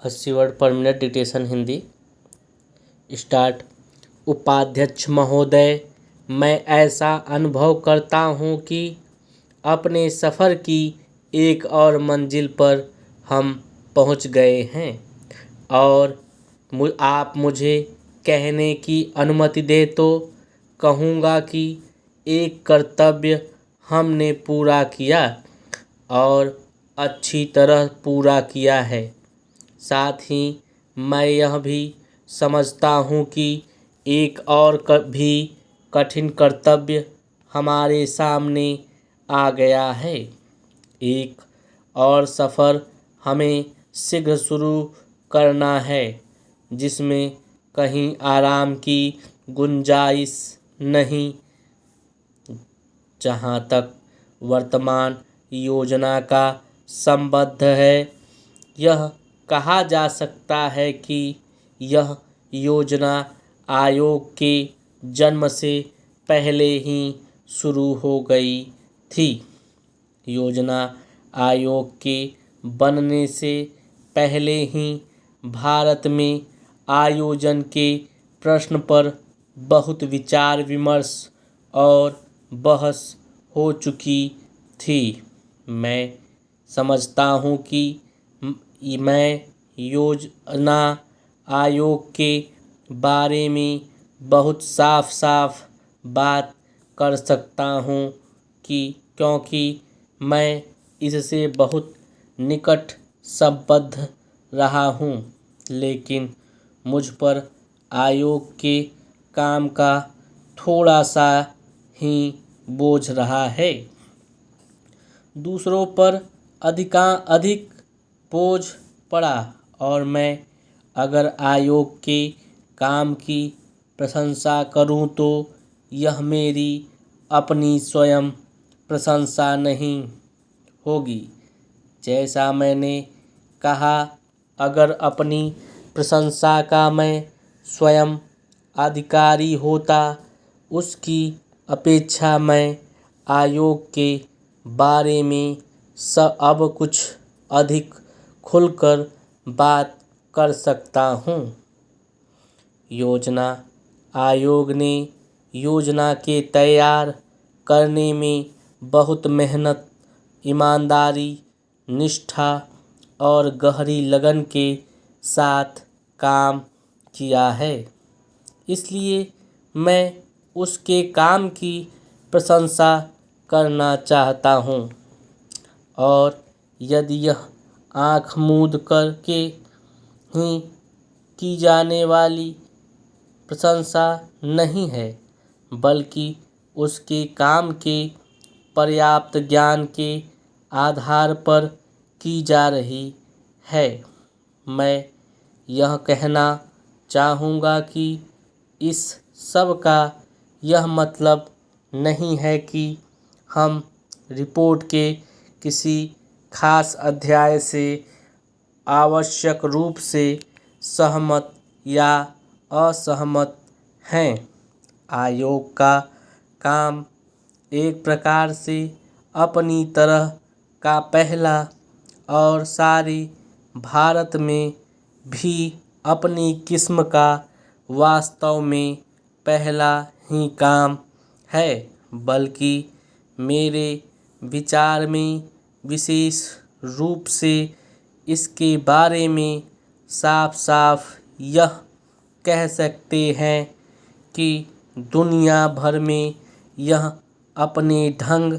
80 word पर minute dictation Hindi start. उपाध्यक्ष महोदय, मैं ऐसा अनुभव करता हूँ कि अपने सफ़र की एक और मंजिल पर हम पहुँच गए हैं और आप मुझे कहने की अनुमति दे तो कहूँगा कि एक कर्तव्य हमने पूरा किया और अच्छी तरह पूरा किया है। साथ ही मैं यह भी समझता हूँ कि एक और भी कठिन कर्तव्य हमारे सामने आ गया है। एक और सफ़र हमें शीघ्र शुरू करना है जिसमें कहीं आराम की गुंजाइश नहीं। जहाँ तक वर्तमान योजना का संबंध है, यह कहा जा सकता है कि यह योजना आयोग के जन्म से पहले ही शुरू हो गई थी। योजना आयोग के बनने से पहले ही भारत में आयोजन के प्रश्न पर बहुत विचार विमर्श और बहस हो चुकी थी। मैं समझता हूँ कि मैं योजना आयोग के बारे में बहुत साफ साफ बात कर सकता हूँ कि क्योंकि मैं इससे बहुत निकट संबद्ध रहा हूँ, लेकिन मुझ पर आयोग के काम का थोड़ा सा ही बोझ रहा है। दूसरों पर अधिक बोझ पड़ा और मैं अगर आयोग के काम की प्रशंसा करूं तो यह मेरी अपनी स्वयं प्रशंसा नहीं होगी। जैसा मैंने कहा, अगर अपनी प्रशंसा का मैं स्वयं अधिकारी होता, उसकी अपेक्षा मैं आयोग के बारे में अब कुछ अधिक खुलकर बात कर सकता हूँ। योजना आयोग ने योजना के तैयार करने में बहुत मेहनत, ईमानदारी, निष्ठा और गहरी लगन के साथ काम किया है। इसलिए मैं उसके काम की प्रशंसा करना चाहता हूँ और यदि यह आँख मूंद करके ही की जाने वाली प्रशंसा नहीं है, बल्कि उसके काम के पर्याप्त ज्ञान के आधार पर की जा रही है। मैं यह कहना चाहूँगा कि इस सब का यह मतलब नहीं है कि हम रिपोर्ट के किसी खास अध्याय से आवश्यक रूप से सहमत या असहमत हैं। आयोग का काम एक प्रकार से अपनी तरह का पहला और सारे भारत में भी अपनी किस्म का वास्तव में पहला ही काम है, बल्कि मेरे विचार में विशेष रूप से इसके बारे में साफ साफ यह कह सकते हैं कि दुनिया भर में यह अपने ढंग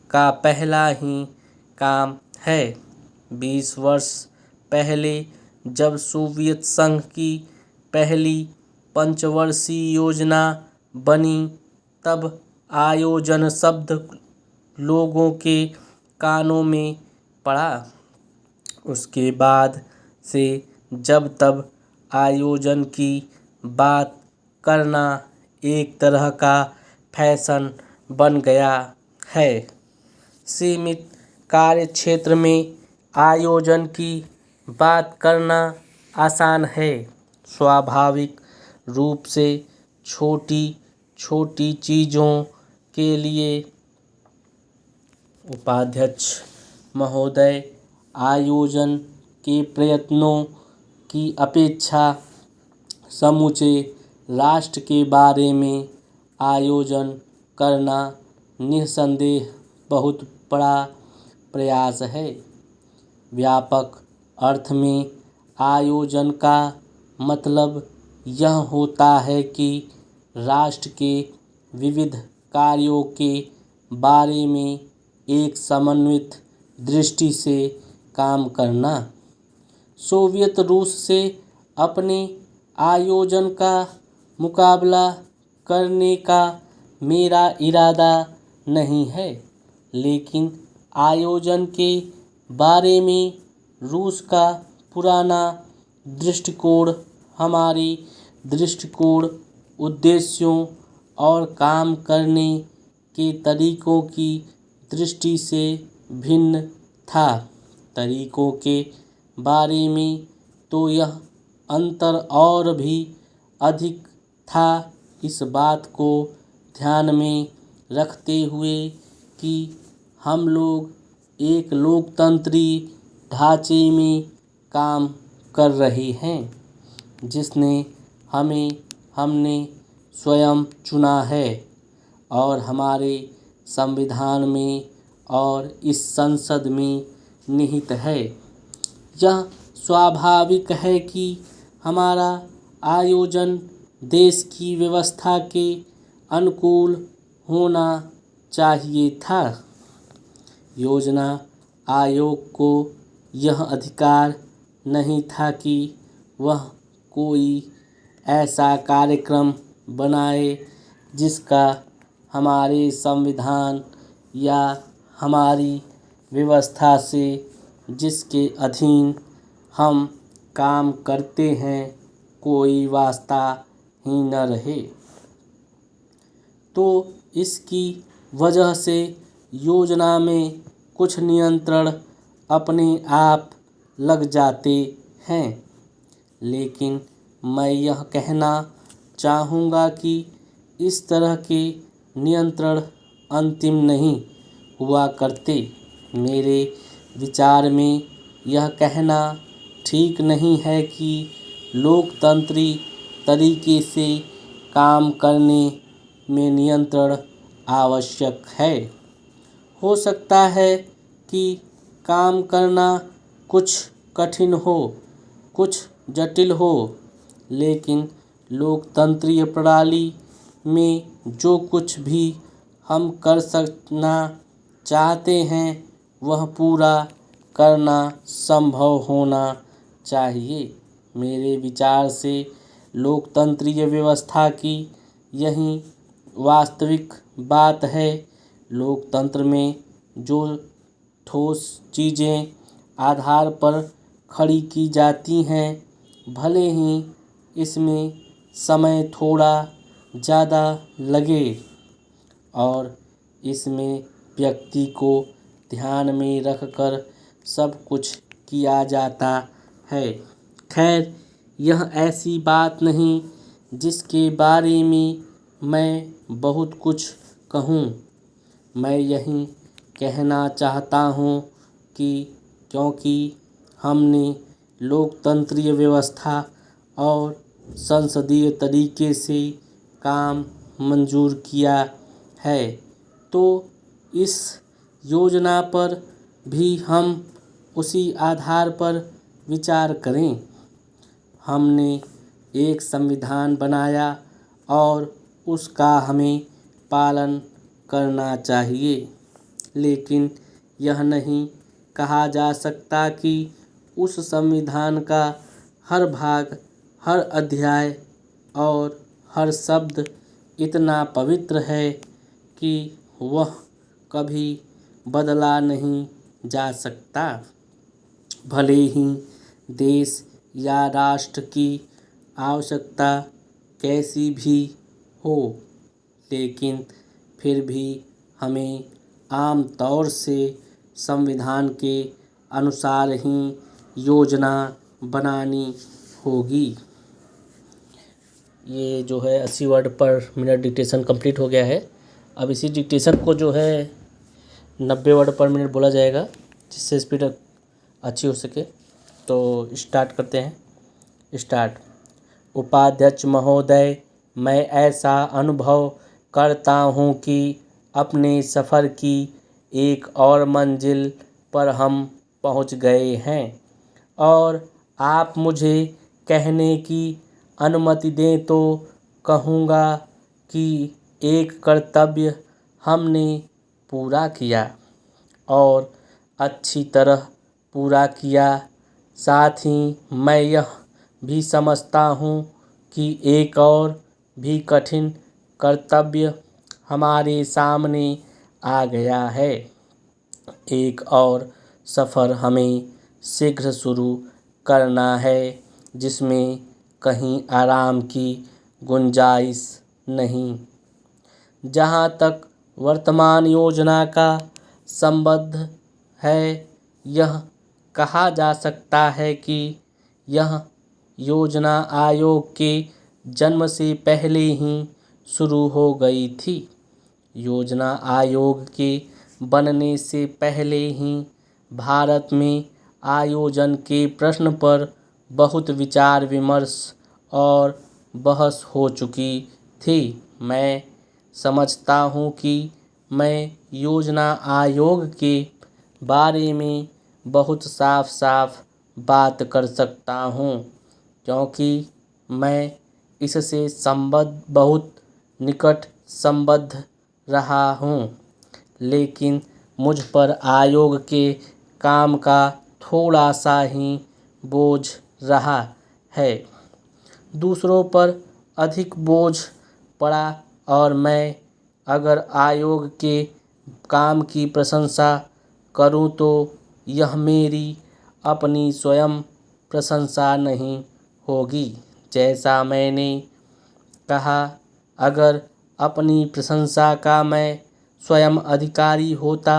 का पहला ही काम है। 20 वर्ष पहले जब सोवियत संघ की पहली पंचवर्षीय योजना बनी, तब आयोजन शब्द लोगों के कानों में पड़ा। उसके बाद से जब तब आयोजन की बात करना एक तरह का फैशन बन गया है। सीमित कार्यक्षेत्र में आयोजन की बात करना आसान है। स्वाभाविक रूप से छोटी छोटी चीज़ों के लिए उपाध्यक्ष महोदय आयोजन के प्रयत्नों की अपेक्षा समूचे राष्ट्र के बारे में आयोजन करना निस्संदेह बहुत बड़ा प्रयास है। व्यापक अर्थ में आयोजन का मतलब यह होता है कि राष्ट्र के विविध कार्यों के बारे में एक समन्वित दृष्टि से काम करना। सोवियत रूस से अपने आयोजन का मुकाबला करने का मेरा इरादा नहीं है, लेकिन आयोजन के बारे में रूस का पुराना दृष्टिकोण हमारे दृष्टिकोण, उद्देश्यों और काम करने के तरीकों की दृष्टि से भिन्न था। तरीकों के बारे में तो यह अंतर और भी अधिक था। इस बात को ध्यान में रखते हुए कि हम लोग एक लोकतंत्री ढांचे में काम कर रहे हैं जिसने हमने स्वयं चुना है और हमारे संविधान में और इस संसद में निहित है। यह स्वाभाविक है कि हमारा आयोजन देश की व्यवस्था के अनुकूल होना चाहिए था। योजना आयोग को यह अधिकार नहीं था कि वह कोई ऐसा कार्यक्रम बनाए जिसका हमारे संविधान या हमारी व्यवस्था से जिसके अधीन हम काम करते हैं कोई वास्ता ही न रहे। तो इसकी वजह से योजना में कुछ नियंत्रण अपने आप लग जाते हैं। लेकिन मैं यह कहना चाहूँगा कि इस तरह के नियंत्रण अंतिम नहीं हुआ करते। मेरे विचार में यह कहना ठीक नहीं है कि लोकतंत्री तरीके से काम करने में नियंत्रण आवश्यक है। हो सकता है कि काम करना कुछ कठिन हो, कुछ जटिल हो, लेकिन लोकतंत्रीय प्रणाली में जो कुछ भी हम कर सकना चाहते हैं वह पूरा करना संभव होना चाहिए। मेरे विचार से लोकतंत्रीय व्यवस्था की यही वास्तविक बात है। लोकतंत्र में जो ठोस चीज़ें आधार पर खड़ी की जाती हैं, भले ही इसमें समय थोड़ा ज़्यादा लगे और इसमें व्यक्ति को ध्यान में रखकर सब कुछ किया जाता है। खैर, यह ऐसी बात नहीं जिसके बारे में मैं बहुत कुछ कहूँ। मैं यही कहना चाहता हूँ कि क्योंकि हमने लोकतंत्रीय व्यवस्था और संसदीय तरीके से काम मंजूर किया है, तो इस योजना पर भी हम उसी आधार पर विचार करें। हमने एक संविधान बनाया और उसका हमें पालन करना चाहिए, लेकिन यह नहीं कहा जा सकता कि उस संविधान का हर भाग, हर अध्याय और हर शब्द इतना पवित्र है कि वह कभी बदला नहीं जा सकता। भले ही देश या राष्ट्र की आवश्यकता कैसी भी हो, लेकिन फिर भी हमें आम तौर से संविधान के अनुसार ही योजना बनानी होगी। ये जो है 80 वर्ड पर मिनट डिक्टेशन कंप्लीट हो गया है। अब इसी डिक्टेशन को जो है 90 वर्ड पर मिनट बोला जाएगा, जिससे स्पीड अच्छी हो सके। तो स्टार्ट करते हैं। स्टार्ट। उपाध्यक्ष महोदय, मैं ऐसा अनुभव करता हूँ कि अपने सफ़र की एक और मंजिल पर हम पहुँच गए हैं और आप मुझे कहने की अनुमति दें तो कहूँगा कि एक कर्तव्य हमने पूरा किया और अच्छी तरह पूरा किया। साथ ही मैं यह भी समझता हूँ कि एक और भी कठिन कर्तव्य हमारे सामने आ गया है। एक और सफ़र हमें शीघ्र शुरू करना है जिसमें कहीं आराम की गुंजाइश नहीं। जहाँ तक वर्तमान योजना का संबंध है, यह कहा जा सकता है कि यह योजना आयोग के जन्म से पहले ही शुरू हो गई थी। योजना आयोग के बनने से पहले ही भारत में आयोजन के प्रश्न पर बहुत विचार विमर्श और बहस हो चुकी थी। मैं समझता हूँ कि मैं योजना आयोग के बारे में बहुत साफ साफ बात कर सकता हूँ क्योंकि मैं इससे बहुत निकट संबद्ध रहा हूँ। लेकिन मुझ पर आयोग के काम का थोड़ा सा ही बोझ रहा है। दूसरों पर अधिक बोझ पड़ा और मैं अगर आयोग के काम की प्रशंसा करूं तो यह मेरी अपनी स्वयं प्रशंसा नहीं होगी। जैसा मैंने कहा, अगर अपनी प्रशंसा का मैं स्वयं अधिकारी होता,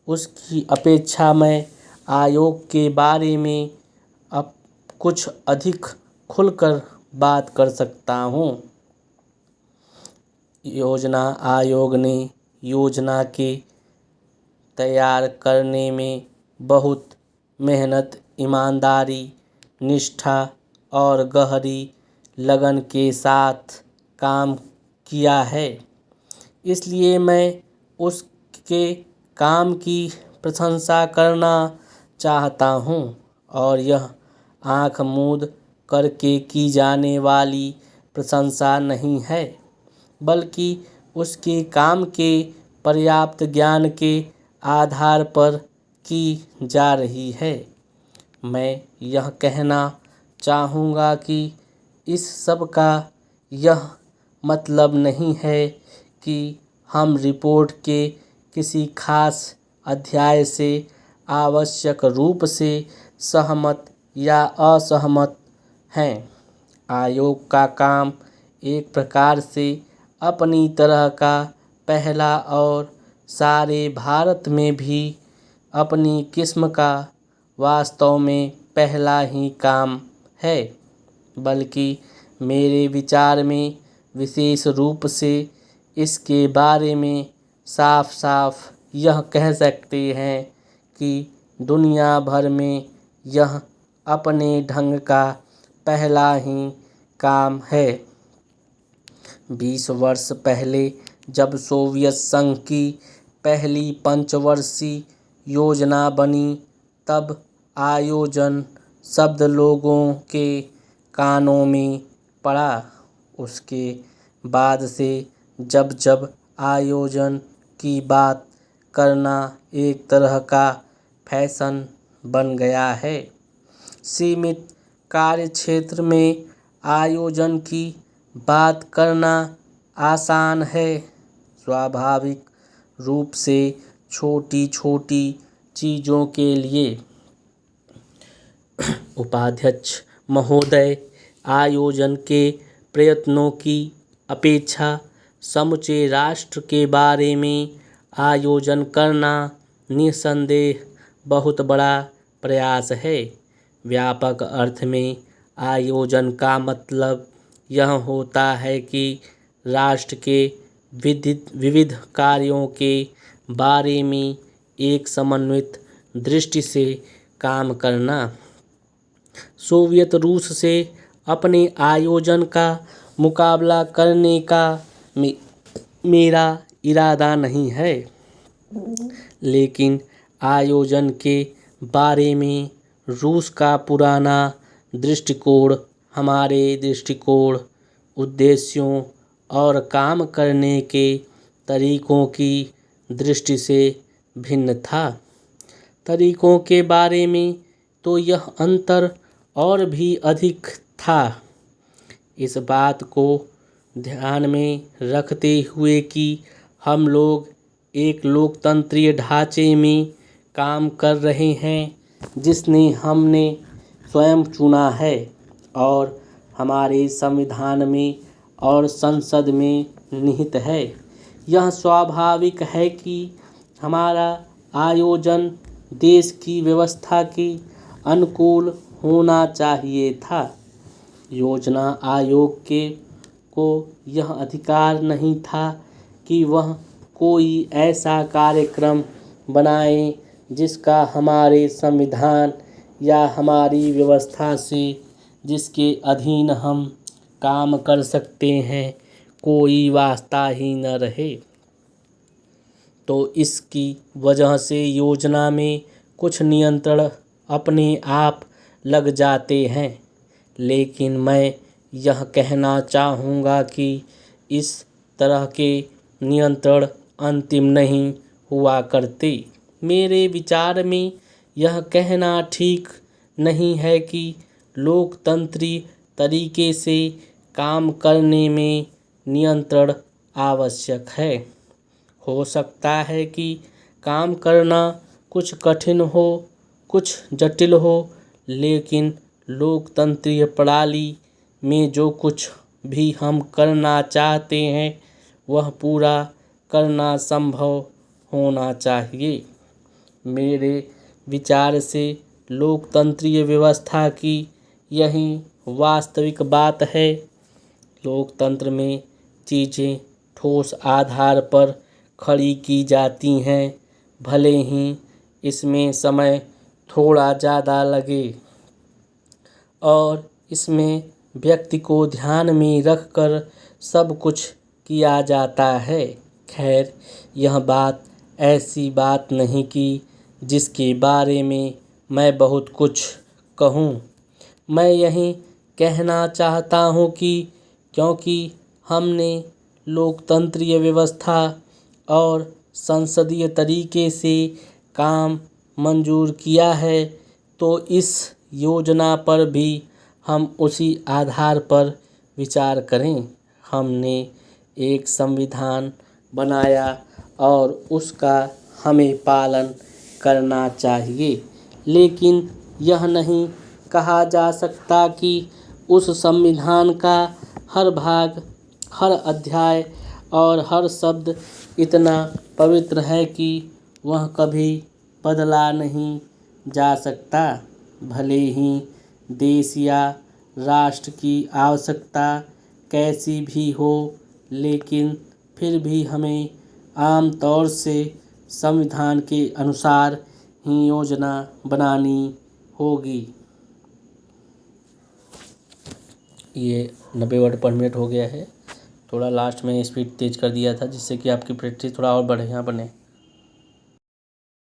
उसकी अपेक्षा मैं आयोग के बारे में अब कुछ अधिक खुलकर बात कर सकता हूँ। योजना आयोग ने योजना के तैयार करने में बहुत मेहनत, ईमानदारी, निष्ठा और गहरी लगन के साथ काम किया है। इसलिए मैं उसके काम की प्रशंसा करना चाहता हूँ और यह आँख मूंद करके की जाने वाली प्रशंसा नहीं है, बल्कि उसके काम के पर्याप्त ज्ञान के आधार पर की जा रही है। मैं यह कहना चाहूँगा कि इस सब का यह मतलब नहीं है कि हम रिपोर्ट के किसी खास अध्याय से आवश्यक रूप से सहमत या असहमत हैं। आयोग का काम एक प्रकार से अपनी तरह का पहला और सारे भारत में भी अपनी किस्म का वास्तव में पहला ही काम है। बल्कि मेरे विचार में विशेष रूप से इसके बारे में साफ साफ यह कह सकते हैं कि दुनिया भर में यह अपने ढंग का पहला ही काम है। 20 वर्ष पहले जब सोवियत संघ की पहली पंचवर्षीय योजना बनी, तब आयोजन शब्द लोगों के कानों में पड़ा। उसके बाद से जब जब आयोजन की बात करना एक तरह का फैशन बन गया है। सीमित कार्यक्षेत्र में आयोजन की बात करना आसान है। स्वाभाविक रूप से छोटी छोटी चीज़ों के लिए। उपाध्यक्ष महोदय, आयोजन के प्रयत्नों की अपेक्षा समूचे राष्ट्र के बारे में आयोजन करना निस्संदेह बहुत बड़ा प्रयास है। व्यापक अर्थ में आयोजन का मतलब यह होता है कि राष्ट्र के विविध कार्यों के बारे में एक समन्वित दृष्टि से काम करना। सोवियत रूस से अपने आयोजन का मुकाबला करने का मेरा इरादा नहीं है, लेकिन आयोजन के बारे में रूस का पुराना दृष्टिकोण हमारे दृष्टिकोण, उद्देश्यों और काम करने के तरीकों की दृष्टि से भिन्न था। तरीकों के बारे में तो यह अंतर और भी अधिक था। इस बात को ध्यान में रखते हुए कि हम लोग एक लोकतंत्रीय ढांचे में काम कर रहे हैं जिसने हमने स्वयं चुना है और हमारे संविधान में और संसद में निहित है, यह स्वाभाविक है कि हमारा आयोजन देश की व्यवस्था के अनुकूल होना चाहिए था। योजना आयोग को यह अधिकार नहीं था कि वह कोई ऐसा कार्यक्रम बनाए जिसका हमारे संविधान या हमारी व्यवस्था से जिसके अधीन हम काम कर सकते हैं कोई वास्ता ही न रहे। तो इसकी वजह से योजना में कुछ नियंत्रण अपने आप लग जाते हैं, लेकिन मैं यह कहना चाहूँगा कि इस तरह के नियंत्रण अंतिम नहीं हुआ करते। मेरे विचार में यह कहना ठीक नहीं है कि लोकतंत्री तरीके से काम करने में नियंत्रण आवश्यक है। हो सकता है कि काम करना कुछ कठिन हो, कुछ जटिल हो, लेकिन लोकतंत्रीय प्रणाली में जो कुछ भी हम करना चाहते हैं वह पूरा करना संभव होना चाहिए। मेरे विचार से लोकतंत्रीय व्यवस्था की यही वास्तविक बात है। लोकतंत्र में चीज़ें ठोस आधार पर खड़ी की जाती हैं, भले ही इसमें समय थोड़ा ज़्यादा लगे और इसमें व्यक्ति को ध्यान में रखकर सब कुछ किया जाता है। खैर, यह बात ऐसी बात नहीं कि जिसके बारे में मैं बहुत कुछ कहूँ। मैं यही कहना चाहता हूँ कि क्योंकि हमने लोकतंत्रीय व्यवस्था और संसदीय तरीके से काम मंजूर किया है, तो इस योजना पर भी हम उसी आधार पर विचार करें। हमने एक संविधान बनाया और उसका हमें पालन करना चाहिए, लेकिन यह नहीं कहा जा सकता कि उस संविधान का हर भाग, हर अध्याय और हर शब्द इतना पवित्र है कि वह कभी बदला नहीं जा सकता। भले ही देश या राष्ट्र की आवश्यकता कैसी भी हो, लेकिन फिर भी हमें आम तौर से संविधान के अनुसार ही योजना बनानी होगी। ये 90 वर्ड पर मिनट हो गया है। थोड़ा लास्ट में स्पीड तेज़ कर दिया था जिससे कि आपकी प्रैक्टिस थोड़ा और बढ़िया बने।